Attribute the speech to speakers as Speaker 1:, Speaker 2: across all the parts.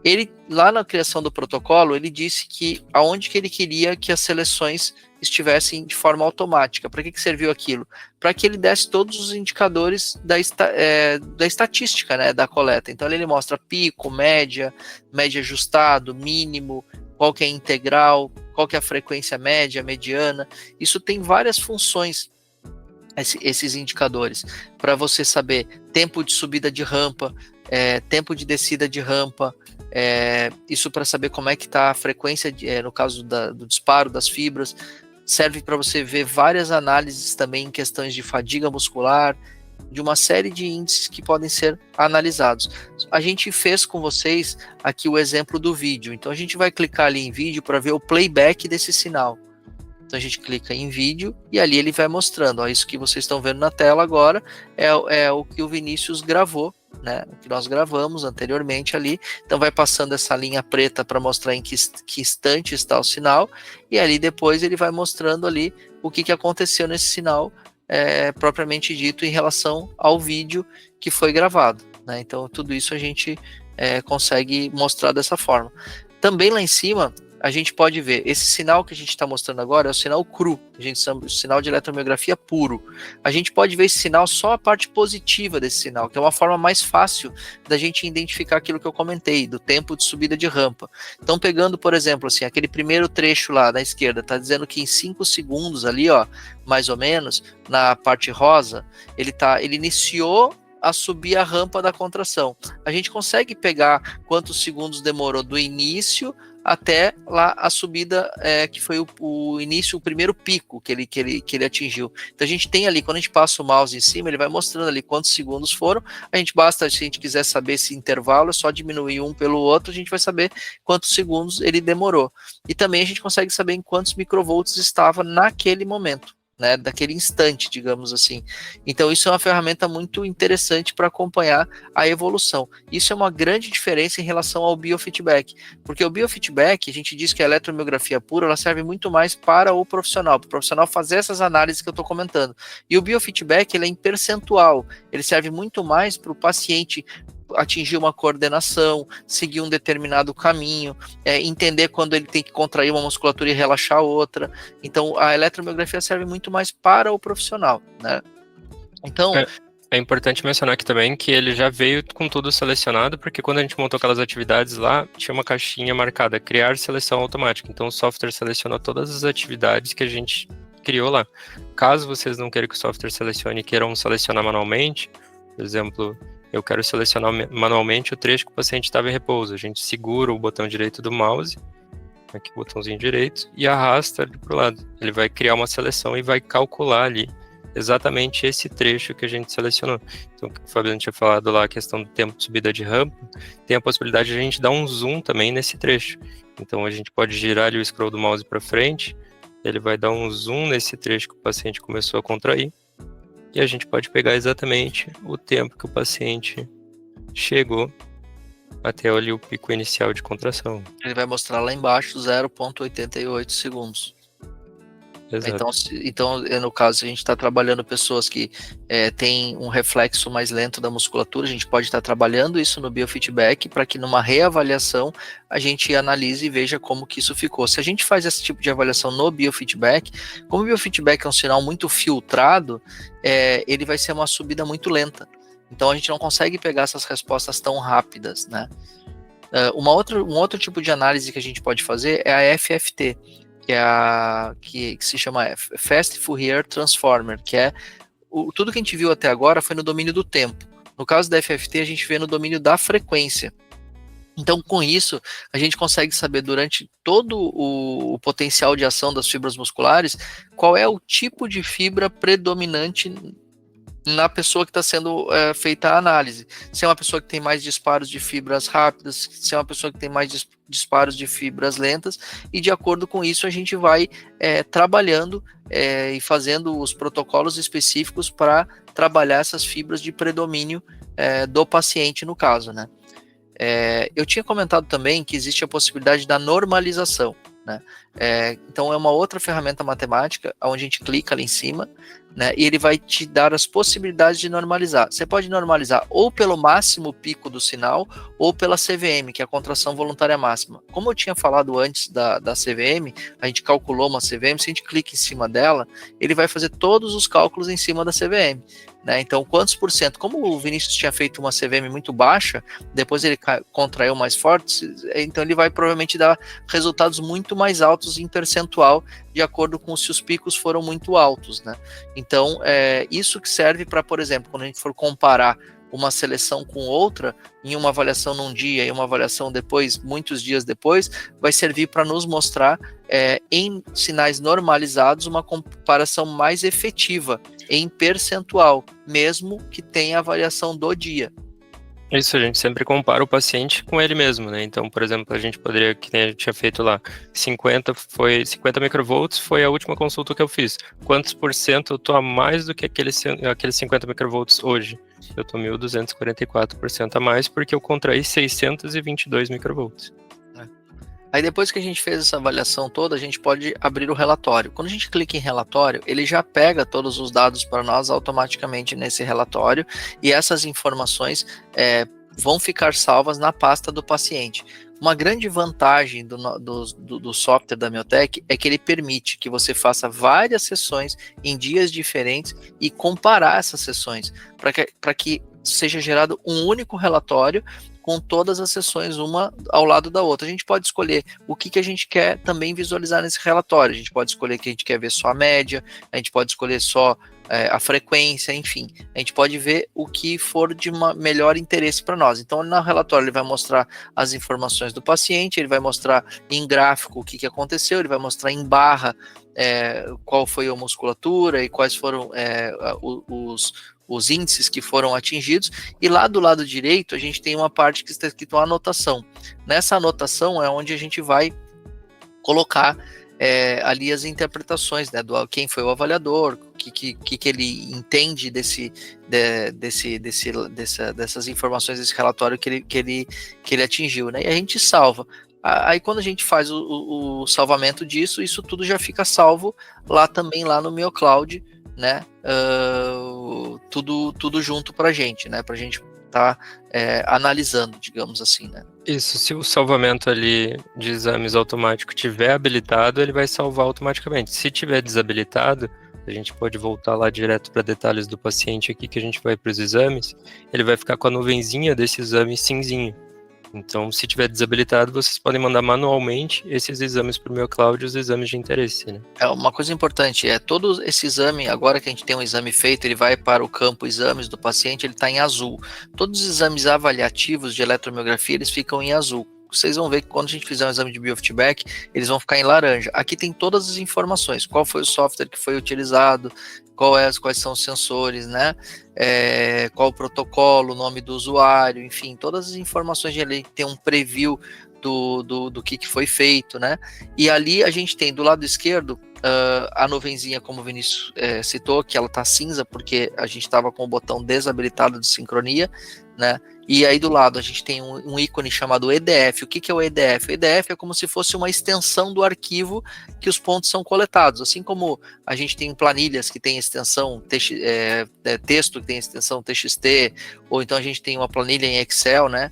Speaker 1: Ele, lá na criação do protocolo, ele disse que aonde que ele queria que as seleções estivessem de forma automática. Para que serviu aquilo? Para que ele desse todos os indicadores da estatística, né, da coleta. Então ele mostra pico, média ajustado, mínimo, qual que é a integral, qual que é a frequência média, mediana. Isso tem várias funções, esses indicadores, para você saber tempo de subida de rampa, tempo de descida de rampa, isso para saber como é que está a frequência, no caso do disparo das fibras. Serve para você ver várias análises também em questões de fadiga muscular, de uma série de índices que podem ser analisados. A gente fez com vocês aqui o exemplo do vídeo, então a gente vai clicar ali em vídeo para ver o playback desse sinal. Então a gente clica em vídeo e ali ele vai mostrando, ó, isso que vocês estão vendo na tela agora é o que o Vinícius gravou, né, o que nós gravamos anteriormente ali. Então vai passando essa linha preta para mostrar em que instante está o sinal, e ali depois ele vai mostrando ali o que aconteceu nesse sinal, propriamente dito, em relação ao vídeo que foi gravado, né? Então tudo isso a gente consegue mostrar dessa forma. Também lá em cima a gente pode ver, esse sinal que a gente está mostrando agora é o sinal cru, a gente chama de sinal de eletromiografia puro. A gente pode ver esse sinal, só a parte positiva desse sinal, que é uma forma mais fácil da gente identificar aquilo que eu comentei, do tempo de subida de rampa. Então, pegando, por exemplo, assim, aquele primeiro trecho lá da esquerda, está dizendo que em 5 segundos ali, ó, mais ou menos, na parte rosa, ele iniciou a subir a rampa da contração. A gente consegue pegar quantos segundos demorou do início até lá a subida, que foi o início, o primeiro pico que ele atingiu. Então a gente tem ali, quando a gente passa o mouse em cima, ele vai mostrando ali quantos segundos foram. A gente basta, se a gente quiser saber esse intervalo, é só diminuir um pelo outro, a gente vai saber quantos segundos ele demorou. E também a gente consegue saber em quantos microvolts estava naquele momento, né, daquele instante, digamos assim. Então isso é uma ferramenta muito interessante para acompanhar a evolução. Isso é uma grande diferença em relação ao biofeedback, porque o biofeedback, a gente diz que a eletromiografia pura, ela serve muito mais para o profissional fazer essas análises que eu estou comentando. E o biofeedback, ele é em percentual, ele serve muito mais para o paciente atingir uma coordenação, seguir um determinado caminho, entender quando ele tem que contrair uma musculatura e relaxar outra. Então a eletromiografia serve muito mais para o profissional, né? Então
Speaker 2: é importante mencionar aqui também que ele já veio com tudo selecionado, porque quando a gente montou aquelas atividades lá, tinha uma caixinha marcada, criar seleção automática. Então o software selecionou todas as atividades que a gente criou lá. Caso vocês não queiram que o software selecione e queiram selecionar manualmente, por exemplo, eu quero selecionar manualmente o trecho que o paciente estava em repouso. A gente segura o botão direito do mouse, aqui o botãozinho direito, e arrasta ali para o lado. Ele vai criar uma seleção e vai calcular ali exatamente esse trecho que a gente selecionou. Então, o Fabiano tinha falado lá, a questão do tempo de subida de rampa, tem a possibilidade de a gente dar um zoom também nesse trecho. Então, a gente pode girar ali o scroll do mouse para frente, ele vai dar um zoom nesse trecho que o paciente começou a contrair, e a gente pode pegar exatamente o tempo que o paciente chegou até ali o pico inicial de contração.
Speaker 1: Ele vai mostrar lá embaixo 0,88 segundos.
Speaker 2: Exato.
Speaker 1: Então, no caso, a gente está trabalhando pessoas que têm um reflexo mais lento da musculatura, a gente pode estar trabalhando isso no biofeedback para que numa reavaliação a gente analise e veja como que isso ficou. Se a gente faz esse tipo de avaliação no biofeedback, como o biofeedback é um sinal muito filtrado, ele vai ser uma subida muito lenta. Então a gente não consegue pegar essas respostas tão rápidas, né? Um outro tipo de análise que a gente pode fazer é a FFT, que se chama Fast Fourier Transformer, que é tudo que a gente viu até agora foi no domínio do tempo. No caso da FFT, a gente vê no domínio da frequência. Então, com isso, a gente consegue saber durante todo o potencial de ação das fibras musculares qual é o tipo de fibra predominante na pessoa que está sendo feita a análise. Se é uma pessoa que tem mais disparos de fibras rápidas, se é uma pessoa que tem mais disparos de fibras lentas, e de acordo com isso a gente vai trabalhando e fazendo os protocolos específicos para trabalhar essas fibras de predomínio do paciente, no caso, né? Eu tinha comentado também que existe a possibilidade da normalização, né? Então é uma outra ferramenta matemática onde a gente clica ali em cima, né? E ele vai te dar as possibilidades de normalizar. Você pode normalizar ou pelo máximo pico do sinal, ou pela CVM, que é a contração voluntária máxima. Como eu tinha falado antes da CVM, a gente calculou uma CVM, se a gente clica em cima dela, ele vai fazer todos os cálculos em cima da CVM. Né? Então, quantos por cento? Como o Vinícius tinha feito uma CVM muito baixa, depois ele contraiu mais forte, então ele vai provavelmente dar resultados muito mais altos em percentual, de acordo com se os picos foram muito altos. Né? Então, isso que serve para, por exemplo, quando a gente for comparar uma seleção com outra, em uma avaliação num dia e uma avaliação depois, muitos dias depois, vai servir para nos mostrar, em sinais normalizados, uma comparação mais efetiva em percentual, mesmo que tenha a variação do dia.
Speaker 2: Isso, a gente sempre compara o paciente com ele mesmo, né? Então, por exemplo, a gente poderia, que nem a gente tinha feito lá, 50 microvolts foi a última consulta que eu fiz. Quantos por cento eu tô a mais do que aqueles 50 microvolts hoje? Eu tô 1.244% a mais porque eu contraí 622 microvolts.
Speaker 1: Aí depois que a gente fez essa avaliação toda, a gente pode abrir o relatório. Quando a gente clica em relatório, ele já pega todos os dados para nós automaticamente nesse relatório, e essas informações vão ficar salvas na pasta do paciente. Uma grande vantagem do software da Miotek é que ele permite que você faça várias sessões em dias diferentes e comparar essas sessões, para que seja gerado um único relatório com todas as sessões, uma ao lado da outra. A gente pode escolher o que a gente quer também visualizar nesse relatório. A gente pode escolher que a gente quer ver só a média, a gente pode escolher só a frequência, enfim. A gente pode ver o que for de melhor interesse para nós. Então, no relatório, ele vai mostrar as informações do paciente, ele vai mostrar em gráfico o que aconteceu, ele vai mostrar em barra qual foi a musculatura e quais foram os índices que foram atingidos, e lá do lado direito a gente tem uma parte que está escrito anotação. Nessa anotação é onde a gente vai colocar ali as interpretações, né, do quem foi o avaliador, o que ele entende dessas informações, desse relatório que ele atingiu, né, e a gente salva. Aí quando a gente faz o salvamento disso, isso tudo já fica salvo lá também, lá no MioCloud, né, tudo junto pra gente, né, pra gente tá analisando, digamos assim, né.
Speaker 2: Isso, se o salvamento ali de exames automático tiver habilitado, ele vai salvar automaticamente. Se tiver desabilitado, a gente pode voltar lá direto para detalhes do paciente aqui, que a gente vai para os exames, ele vai ficar com a nuvenzinha desse exame cinzinho. Então, se tiver desabilitado, vocês podem mandar manualmente esses exames para o MioCloud e os exames de interesse, né?
Speaker 1: Uma coisa importante todo esse exame, agora que a gente tem um exame feito, ele vai para o campo exames do paciente, ele está em azul. Todos os exames avaliativos de eletromiografia, eles ficam em azul. Vocês vão ver que quando a gente fizer um exame de biofeedback, eles vão ficar em laranja. Aqui tem todas as informações, qual foi o software que foi utilizado, quais são os sensores, né? Qual o protocolo, o nome do usuário, enfim, todas as informações de ali, tem um preview do que foi feito, né? E ali a gente tem do lado esquerdo a nuvenzinha, como o Vinícius citou, que ela tá cinza porque a gente estava com o botão desabilitado de sincronia, né? E aí do lado a gente tem um ícone chamado EDF. O que é o EDF? O EDF é como se fosse uma extensão do arquivo que os pontos são coletados. Assim como a gente tem planilhas que tem extensão texto que tem extensão TXT, ou então a gente tem uma planilha em Excel, né?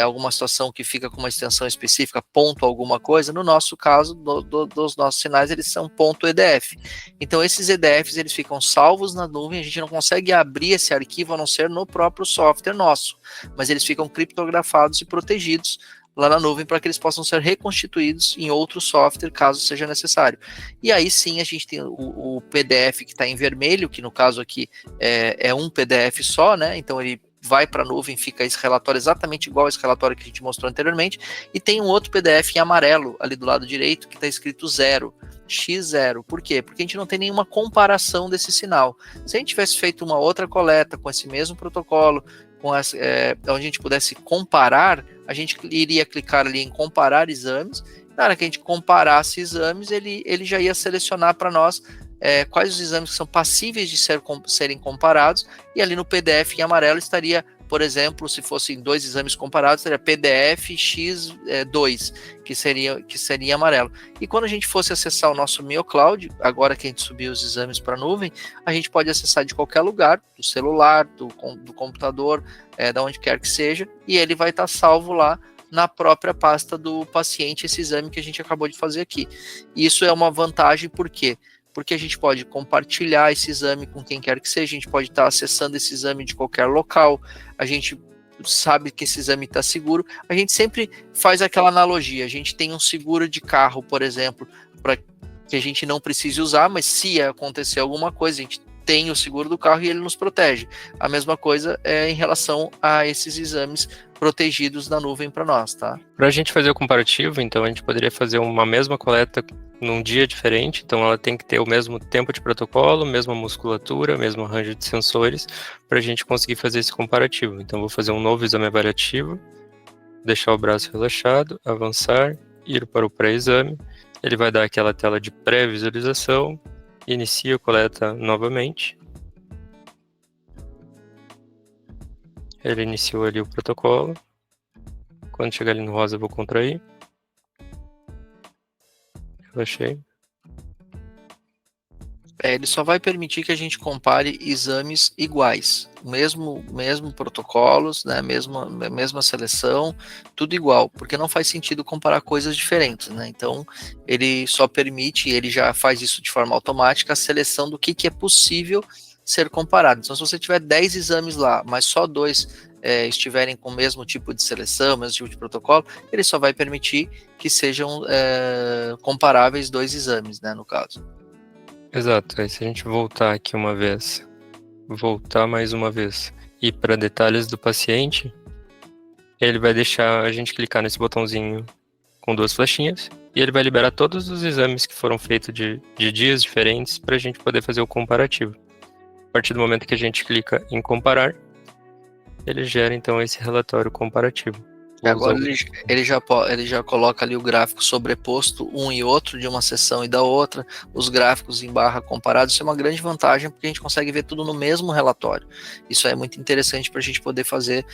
Speaker 1: Alguma situação que fica com uma extensão específica, ponto alguma coisa. No nosso caso, dos nossos sinais, eles são ponto EDF. Então esses EDFs, eles ficam salvos na nuvem, a gente não consegue abrir esse arquivo a não ser no próprio software nosso, mas eles ficam criptografados e protegidos lá na nuvem para que eles possam ser reconstituídos em outro software, caso seja necessário. E aí sim a gente tem o PDF que está em vermelho, que no caso aqui é um PDF só, né? Então ele vai para a nuvem, fica esse relatório exatamente igual a esse relatório que a gente mostrou anteriormente, e tem um outro PDF em amarelo ali do lado direito que está escrito 0, X0. Por quê? Porque a gente não tem nenhuma comparação desse sinal. Se a gente tivesse feito uma outra coleta com esse mesmo protocolo, onde a gente pudesse comparar, a gente iria clicar ali em comparar exames. Na hora que a gente comparasse exames, ele já ia selecionar para nós quais os exames que são passíveis de serem comparados, e ali no PDF em amarelo estaria por exemplo, se fossem 2 exames comparados, seria PDF X2, que seria em amarelo. E quando a gente fosse acessar o nosso MioCloud, agora que a gente subiu os exames para a nuvem, a gente pode acessar de qualquer lugar, do celular, do computador, da onde quer que seja, e ele vai estar salvo lá na própria pasta do paciente, esse exame que a gente acabou de fazer aqui. Isso é uma vantagem, por quê? Porque a gente pode compartilhar esse exame com quem quer que seja, a gente pode estar acessando esse exame de qualquer local, a gente sabe que esse exame está seguro. A gente sempre faz aquela analogia, a gente tem um seguro de carro, por exemplo, para que a gente não precise usar, mas se acontecer alguma coisa, a gente tem o seguro do carro e ele nos protege. A mesma coisa é em relação a esses exames protegidos na nuvem para nós, tá?
Speaker 2: Para a gente fazer o comparativo, então a gente poderia fazer uma mesma coleta num dia diferente, então ela tem que ter o mesmo tempo de protocolo, mesma musculatura, mesmo arranjo de sensores, para a gente conseguir fazer esse comparativo. Então vou fazer um novo exame avaliativo, deixar o braço relaxado, avançar, ir para o pré-exame, ele vai dar aquela tela de pré-visualização, inicia a coleta novamente. Ele iniciou ali o protocolo. Quando chegar ali no rosa eu vou contrair. Relaxei.
Speaker 1: Ele só vai permitir que a gente compare exames iguais, mesmo protocolos, né, mesma seleção, tudo igual, porque não faz sentido comparar coisas diferentes, né? Então ele só permite, ele já faz isso de forma automática, a seleção do que é possível ser comparado. Então, se você tiver 10 exames lá, mas só 2 estiverem com o mesmo tipo de seleção, mesmo tipo de protocolo, ele só vai permitir que sejam comparáveis 2 exames, né, no caso.
Speaker 2: Exato, aí se a gente voltar aqui uma vez, voltar mais uma vez, e para detalhes do paciente, ele vai deixar a gente clicar nesse botãozinho com 2 flechinhas, e ele vai liberar todos os exames que foram feitos de dias diferentes para a gente poder fazer o comparativo. A partir do momento que a gente clica em comparar, ele gera então esse relatório comparativo.
Speaker 1: Agora ele já coloca ali o gráfico sobreposto um e outro, de uma seção e da outra, os gráficos em barra comparados. Isso é uma grande vantagem, porque a gente consegue ver tudo no mesmo relatório. Isso é muito interessante para a gente poder fazer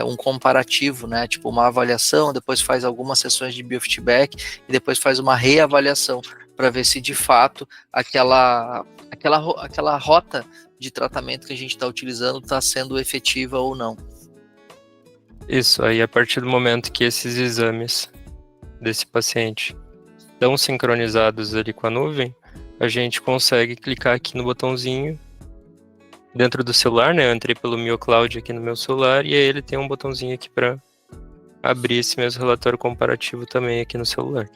Speaker 1: um comparativo, né? Tipo uma avaliação, depois faz algumas sessões de biofeedback e depois faz uma reavaliação para ver se de fato aquela rota de tratamento que a gente está utilizando está sendo efetiva ou não.
Speaker 2: Isso, aí a partir do momento que esses exames desse paciente estão sincronizados ali com a nuvem, a gente consegue clicar aqui no botãozinho dentro do celular, né? Eu entrei pelo MioCloud aqui no meu celular e aí ele tem um botãozinho aqui para abrir esse mesmo relatório comparativo também aqui no celular.